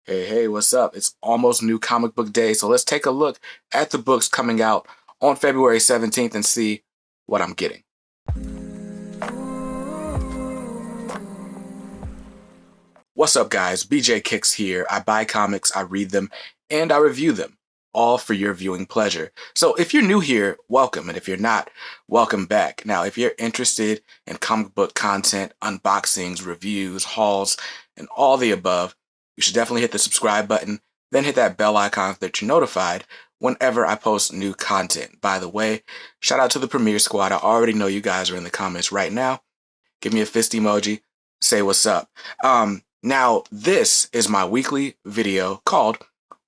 Hey, what's up? It's almost new comic book day, so let's take a look at the books coming out on February 17th and see what I'm getting. What's up, guys? BJ Kicks here. I buy comics, I read them, and I review them, all for your viewing pleasure. So if you're new here, welcome, and if you're not, welcome back. Now, if you're interested in comic book content, unboxings, reviews, hauls, and all the above, you should definitely hit the subscribe button, then hit that bell icon so that you're notified whenever I post new content. By the way, shout out to the Premiere Squad. I already know you guys are in the comments right now. Give me a fist emoji, say what's up. Now, this is my weekly video called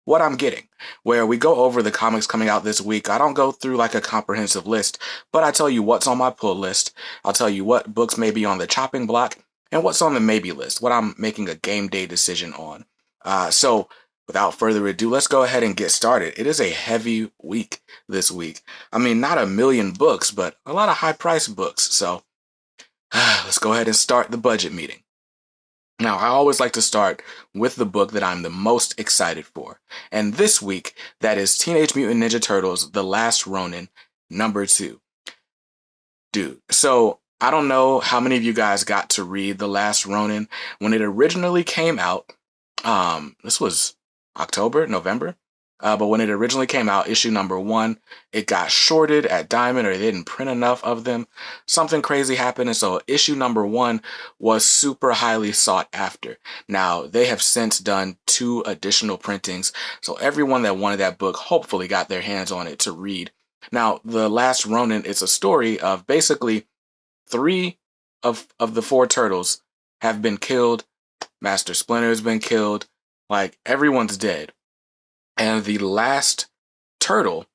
What I'm Getting, where we go over the comics coming out this week. I don't go through like a comprehensive list, but I tell you what's on my pull list. I'll tell you what books may be on the chopping block and what's on the maybe list, what I'm making a game day decision on. So without further ado, let's go ahead and get started. It is a heavy week this week. I mean, not a million books, but a lot of high-priced books. So let's go ahead and start the budget meeting. Now, I always like to start with the book that I'm the most excited for. And this week, that is Teenage Mutant Ninja Turtles, The Last Ronin, #2. Dude, so I don't know how many of you guys got to read The Last Ronin. When it originally came out, this was October, November. But when it originally came out, issue #1, it got shorted at Diamond, or they didn't print enough of them. Something crazy happened, and so issue #1 was super highly sought after. Now, they have since done 2 additional printings, so everyone that wanted that book hopefully got their hands on it to read. Now, The Last Ronin is a story of basically 3 of the 4 turtles have been killed. Master Splinter has been killed. Like, everyone's dead. And the last turtle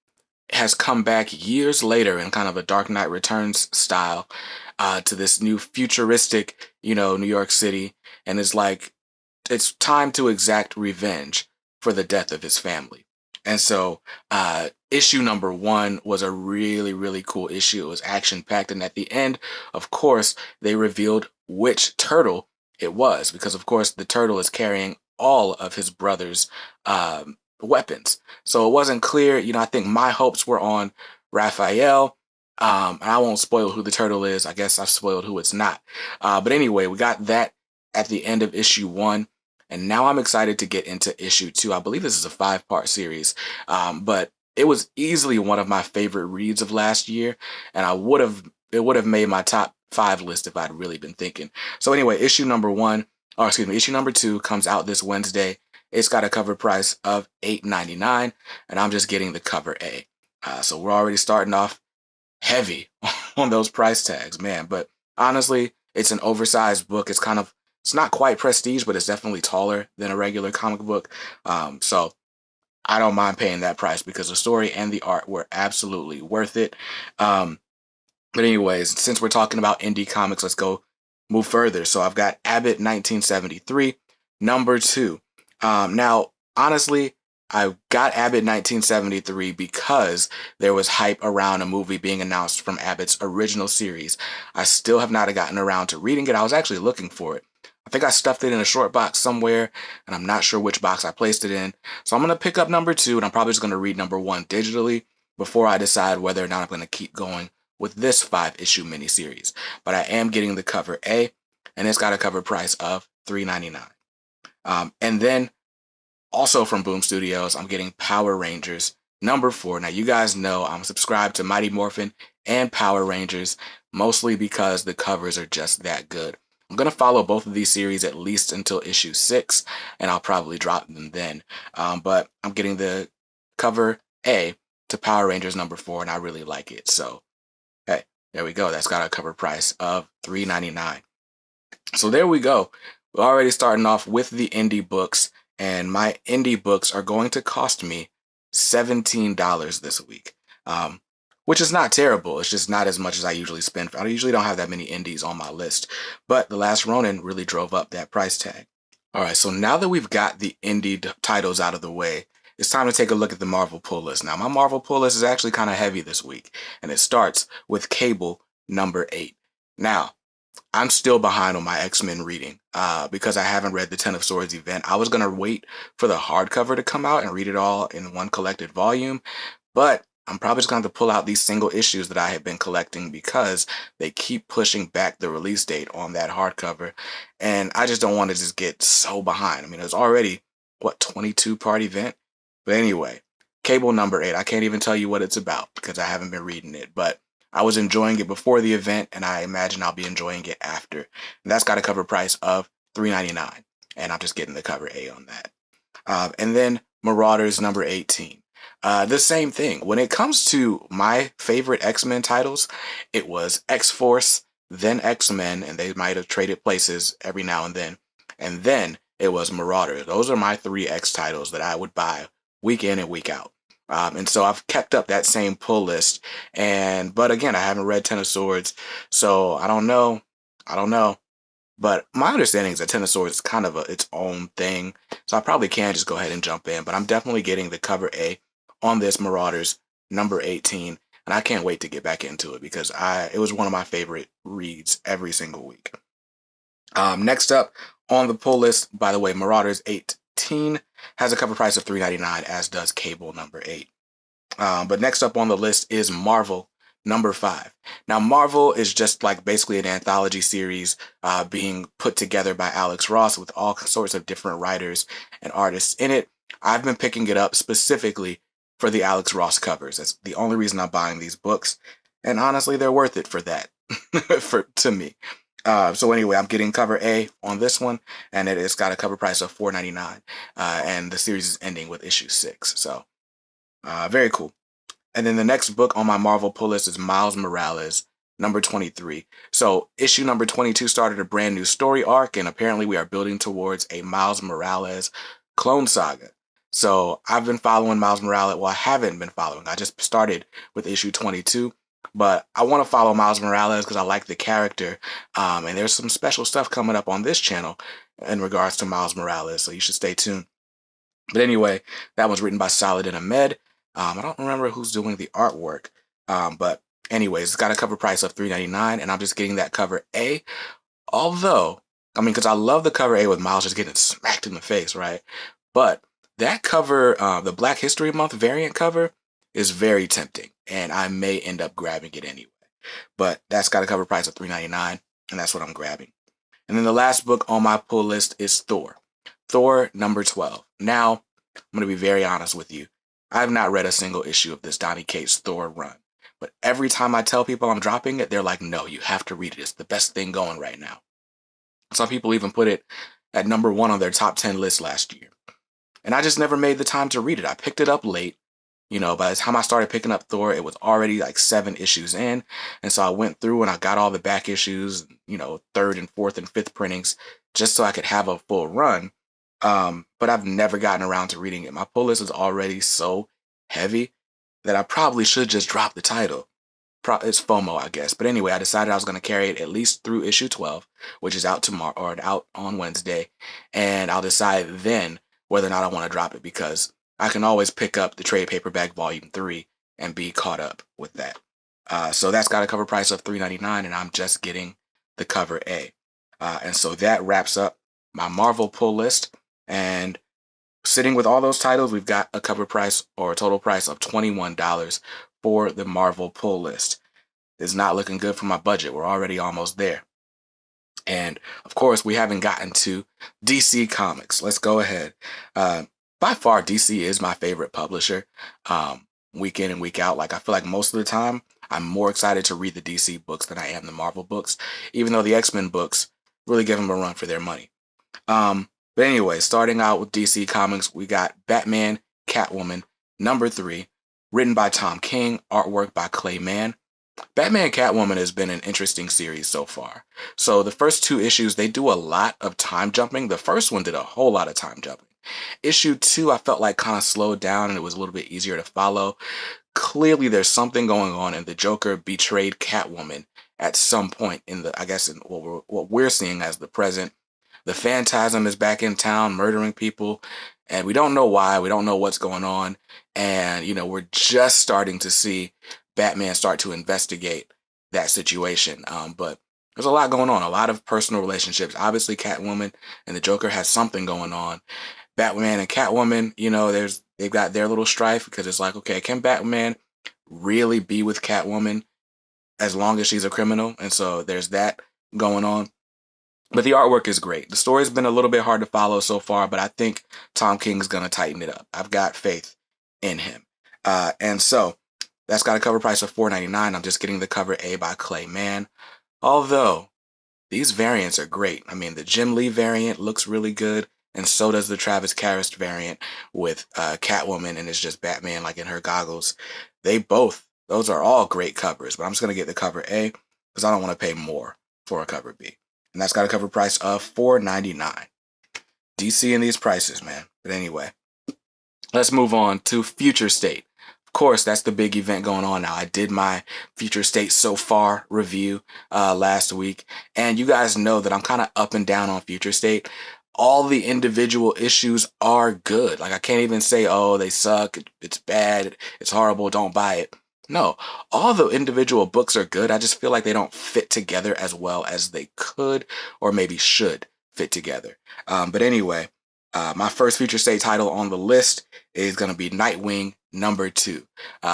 has come back years later in kind of a Dark Knight Returns style to this new futuristic, New York City. And it's like, it's time to exact revenge for the death of his family. And so issue #1 was a really, really cool issue. It was action-packed. And at the end, of course, they revealed which turtle it was. Because, of course, the turtle is carrying all of his brother's weapons. So it wasn't clear. I think my hopes were on Raphael. And I won't spoil who the turtle is. I guess I've spoiled who it's not. But anyway, we got that at the end of issue 1. And now I'm excited to get into issue 2. I believe this is a 5-part series. But it was easily one of my favorite reads of last year. And it would have made my top 5 list if I'd really been thinking. So anyway, issue #2 comes out this Wednesday. It's got a cover price of $8.99, and I'm just getting the cover A. So we're already starting off heavy on those price tags, man. But honestly, it's an oversized book. It's not quite prestige, but it's definitely taller than a regular comic book. So I don't mind paying that price because the story and the art were absolutely worth it. But anyways, since we're talking about indie comics, let's go move further. So I've got Abbott 1973, #2. Now, honestly, I got Abbott 1973 because there was hype around a movie being announced from Abbott's original series. I still have not gotten around to reading it. I was actually looking for it. I think I stuffed it in a short box somewhere, and I'm not sure which box I placed it in. So I'm going to pick up #2, and I'm probably just going to read #1 digitally before I decide whether or not I'm going to keep going with this 5-issue miniseries. But I am getting the cover A, and it's got a cover price of $3.99. And then also from Boom Studios, I'm getting Power Rangers #4. Now, you guys know I'm subscribed to Mighty Morphin and Power Rangers, mostly because the covers are just that good. I'm going to follow both of these series at least until issue 6, and I'll probably drop them then. But I'm getting the cover A to Power Rangers #4, and I really like it. So, hey, there we go. That's got a cover price of $3.99. So there we go. We're already starting off with the indie books, and my indie books are going to cost me $17 this week, which is not terrible. It's just not as much as I usually spend. I usually don't have that many indies on my list, but The Last Ronin really drove up that price tag. All right, so now that we've got the indie titles out of the way, it's time to take a look at the Marvel pull list. Now, my Marvel pull list is actually kind of heavy this week, and it starts with Cable #8. Now, I'm still behind on my X-Men reading because I haven't read the Ten of Swords event. I was going to wait for the hardcover to come out and read it all in one collected volume, but I'm probably just going to have to pull out these single issues that I have been collecting because they keep pushing back the release date on that hardcover. And I just don't want to just get so behind. I mean, it was already, what, 22-part event? But anyway, Cable number 8. I can't even tell you what it's about because I haven't been reading it. But I was enjoying it before the event, and I imagine I'll be enjoying it after. And that's got a cover price of $3.99. And I'm just getting the cover A on that. And then Marauders number 18. The same thing. When it comes to my favorite X-Men titles, it was X-Force, then X-Men, and they might have traded places every now and then. And then it was Marauders. Those are my 3 X titles that I would buy week in and week out. And so I've kept up that same pull list. But again, I haven't read Ten of Swords, so I don't know. But my understanding is that Ten of Swords is kind of its own thing, so I probably can just go ahead and jump in. But I'm definitely getting the cover A on this Marauders number 18, and I can't wait to get back into it because it was one of my favorite reads every single week. Next up on the pull list, by the way, Marauders 18 has a cover price of $3.99, as does Cable number 8. But next up on the list is Marvel number 5. Now, Marvel is just like basically an anthology series being put together by Alex Ross with all sorts of different writers and artists in it. I've been picking it up specifically for the Alex Ross covers. That's the only reason I'm buying these books. And honestly, they're worth it for that, to me. So anyway, I'm getting cover A on this one, and it's got a cover price of $4.99. And the series is ending with issue 6. So very cool. And then the next book on my Marvel pull list is Miles Morales, number 23. So issue number 22 started a brand new story arc, and apparently we are building towards a Miles Morales clone saga. So I've been following Miles Morales. Well, I haven't been following. I just started with issue 22, but I want to follow Miles Morales because I like the character. And there's some special stuff coming up on this channel in regards to Miles Morales, so you should stay tuned. But anyway, that was written by Saladin Ahmed. I don't remember who's doing the artwork, but anyways, it's got a cover price of $3.99, and I'm just getting that cover A. Although, I mean, because I love the cover A with Miles just getting smacked in the face, right? But that cover, the Black History Month variant cover, is very tempting, and I may end up grabbing it anyway. But that's got a cover price of $3.99, and that's what I'm grabbing. And then the last book on my pull list is Thor. Thor number 12. Now, I'm going to be very honest with you. I have not read a single issue of this Donny Cates Thor run. But every time I tell people I'm dropping it, they're like, no, you have to read it. It's the best thing going right now. Some people even put it at number 1 on their top 10 list last year. And I just never made the time to read it. I picked it up late. By the time I started picking up Thor, it was already like 7 issues in. And so I went through and I got all the back issues, 3rd and 4th and 5th printings, just so I could have a full run. But I've never gotten around to reading it. My pull list is already so heavy that I probably should just drop the title. It's FOMO, I guess. But anyway, I decided I was going to carry it at least through issue 12, which is out tomorrow or out on Wednesday. And I'll decide then whether or not I want to drop it, because I can always pick up the trade paperback volume 3 and be caught up with that. So that's got a cover price of $3.99, and I'm just getting the cover A. And so that wraps up my Marvel pull list. And sitting with all those titles, we've got a cover price or a total price of $21 for the Marvel pull list. It's not looking good for my budget. We're already almost there. And of course, we haven't gotten to DC Comics. Let's go ahead. By far, DC is my favorite publisher. Week in and week out. Like, I feel like most of the time, I'm more excited to read the DC books than I am the Marvel books, even though the X-Men books really give them a run for their money. But anyway, starting out with DC Comics, we got Batman, Catwoman, number 3, written by Tom King, artwork by Clay Mann. Batman and Catwoman has been an interesting series so far. So the first 2 issues, they do a lot of time jumping. The first one did a whole lot of time jumping. Issue 2, I felt like kind of slowed down and it was a little bit easier to follow. Clearly, there's something going on, and the Joker betrayed Catwoman at some point in what we're seeing as the present. The Phantasm is back in town murdering people, and we don't know why. We don't know what's going on. And, we're just starting to see Batman start to investigate that situation. But There's a lot going on, a lot of personal relationships. Obviously, Catwoman and the Joker has something going on. Batman and Catwoman, they've got their little strife because it's like, okay, can Batman really be with Catwoman as long as she's a criminal? And so there's that going on. But the artwork is great. The story's been a little bit hard to follow so far, but I think Tom King's going to tighten it up. I've got faith in him. And so that's got a cover price of $4.99. I'm just getting the cover A by Clay Mann. Although these variants are great. I mean, the Jim Lee variant looks really good, and so does the Travis Karst variant with Catwoman, and it's just Batman like in her goggles. Those are all great covers, but I'm just going to get the cover A because I don't want to pay more for a cover B. And that's got a cover price of $4.99. DC in these prices, man. But anyway, let's move on to Future State. Of course, that's the big event going on now. I did my Future State So Far review last week, and you guys know that I'm kind of up and down on Future State. All the individual issues are good. Like, I can't even say, oh, they suck, it's bad, it's horrible, don't buy it. No, all the individual books are good. I just feel like they don't fit together as well as they could or maybe should fit together. But anyway, my first Future State title on the list is going to be Nightwing #2.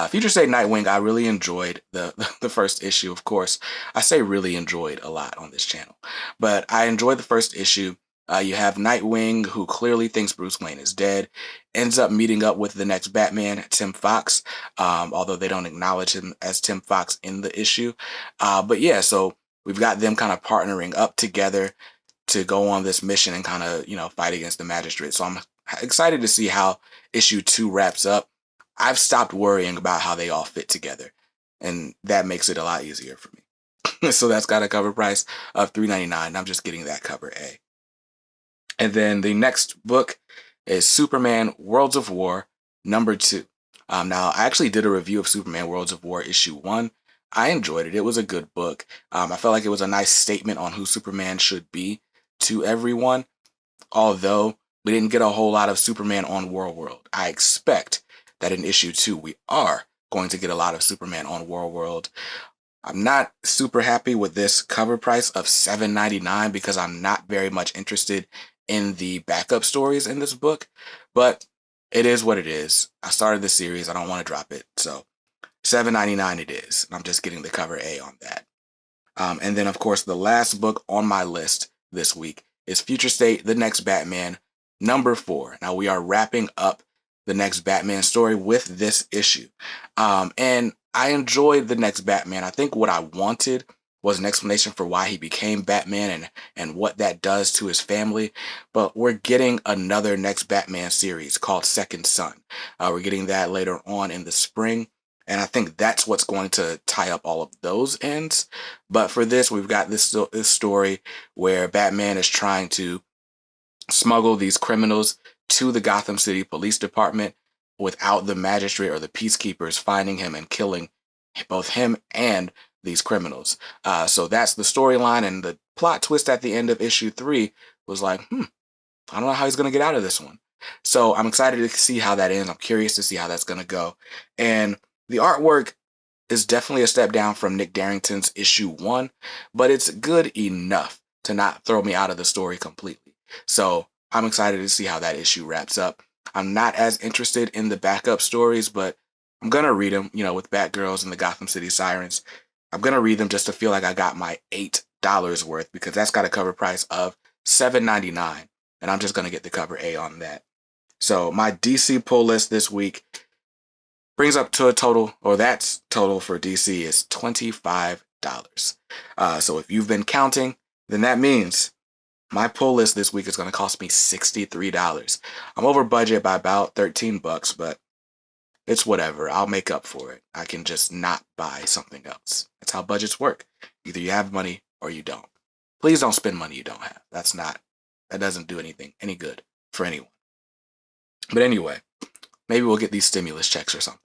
Future State Nightwing, I really enjoyed the first issue, of course. I say really enjoyed a lot on this channel, but I enjoyed the first issue. You have Nightwing, who clearly thinks Bruce Wayne is dead, ends up meeting up with the next Batman, Tim Fox, although they don't acknowledge him as Tim Fox in the issue. But yeah, so we've got them kind of partnering up together to go on this mission and kind of, fight against the magistrate. So I'm excited to see how issue 2 wraps up. I've stopped worrying about how they all fit together, and that makes it a lot easier for me. So that's got a cover price of $3.99. I'm just getting that cover A. And then the next book is Superman Worlds of War #2. Now, I actually did a review of Superman Worlds of War issue 1. I enjoyed it. It was a good book. I felt like it was a nice statement on who Superman should be to everyone, although we didn't get a whole lot of Superman on World. I expect that in issue 2, we are going to get a lot of Superman on World. I'm not super happy with this cover price of $7.99 because I'm not very much interested in the backup stories in this book, but it is what it is. I started the series. I don't want to drop it. So $7.99 it is. I'm just getting the cover A on that. And then, of course, the last book on my list this week is Future State, The Next Batman, #4. Now, we are wrapping up the next Batman story with this issue. And I enjoyed the next Batman. I think what I wanted was an explanation for why he became Batman and what that does to his family. But we're getting another next Batman series called Second Son. We're getting that later on in the spring. And I think that's what's going to tie up all of those ends. But for this, we've got this story where Batman is trying to smuggle these criminals to the Gotham City Police Department without the magistrate or the peacekeepers finding him and killing both him and these criminals. So that's the storyline, and the plot twist at the end of issue 3 was like, I don't know how he's going to get out of this one. So I'm excited to see how that ends. I'm curious to see how that's going to go. And the artwork is definitely a step down from Nick Darrington's issue 1, but it's good enough to not throw me out of the story completely. So I'm excited to see how that issue wraps up. I'm not as interested in the backup stories, but I'm going to read them, with Batgirls and the Gotham City Sirens. I'm going to read them just to feel like I got my $8 worth, because that's got a cover price of $7.99, and I'm just going to get the cover A on that. So my DC pull list this week brings up to a total, or that's total for DC is $25. So if you've been counting, then that means my pull list this week is going to cost me $63. I'm over budget by about $13, but it's whatever. I'll make up for it. I can just not buy something else. That's how budgets work. Either you have money or you don't. Please don't spend money you don't have. That doesn't do any good for anyone. But anyway, maybe we'll get these stimulus checks or something.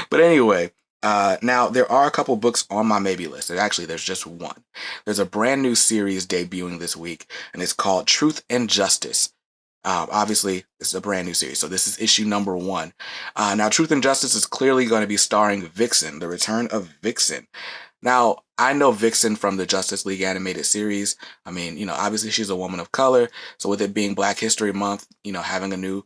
But anyway, now there are a couple books on my maybe list. There's just one. There's a brand new series debuting this week, and it's called Truth and Justice. Obviously, it's a brand new series, so this is issue #1. Now, Truth and Justice is clearly going to be starring Vixen, the return of Vixen. Now, I know Vixen from the Justice League animated series. I mean, obviously she's a woman of color. So with it being Black History Month, having a new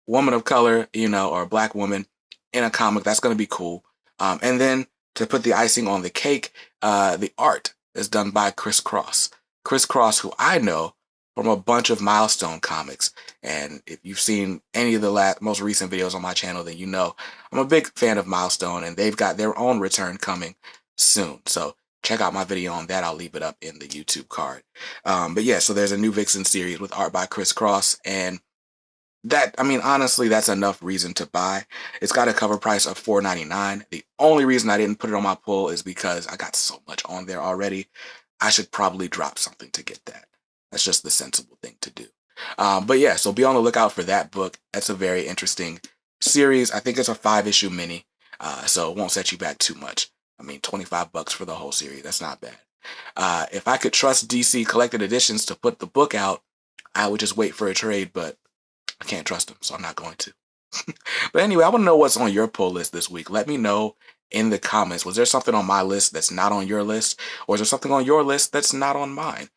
woman of color, or a black woman in a comic, that's going to be cool. And then to put the icing on the cake, the art is done by Chris Cross. Chris Cross, who I know from a bunch of Milestone comics. And if you've seen any of the most recent videos on my channel, then you know I'm a big fan of Milestone, and they've got their own return coming soon. So check out my video on that. I'll leave it up in the YouTube card. But yeah, so there's a new Vixen series with art by Chris Cross, and that, I mean, honestly, that's enough reason to buy. It's got a cover price of $4.99. The only reason I didn't put it on my pull is because I got so much on there already. I should probably drop something to get that. That's just the sensible thing to do. But yeah, so be on the lookout for that book. That's a very interesting series. I think it's a 5-issue mini, so it won't set you back too much. I mean, $25 for the whole series. That's not bad. If I could trust DC Collected Editions to put the book out, I would just wait for a trade, but I can't trust them, so I'm not going to. But anyway, I want to know what's on your pull list this week. Let me know in the comments. Was there something on my list that's not on your list? Or is there something on your list that's not on mine?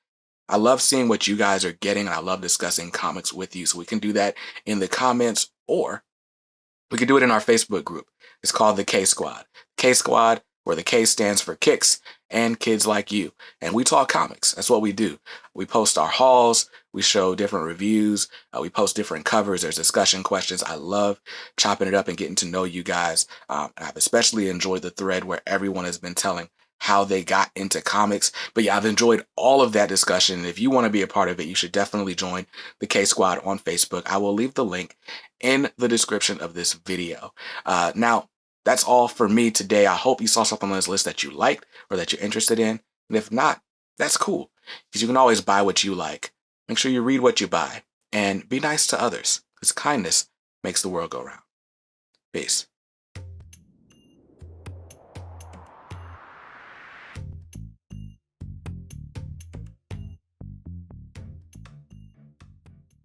I love seeing what you guys are getting, and I love discussing comics with you. So we can do that in the comments, or we can do it in our Facebook group. It's called the K Squad. K Squad, where the K stands for Kicks and Kids Like You. And we talk comics. That's what we do. We post our hauls. We show different reviews. We post different covers. There's discussion questions. I love chopping it up and getting to know you guys. I've especially enjoyed the thread where everyone has been telling how they got into comics. But yeah, I've enjoyed all of that discussion. And if you want to be a part of it, you should definitely join the K Squad on Facebook. I will leave the link in the description of this video. Now, that's all for me today. I hope you saw something on this list that you liked or that you're interested in. And if not, that's cool, because you can always buy what you like. Make sure you read what you buy and be nice to others, because kindness makes the world go round. Peace.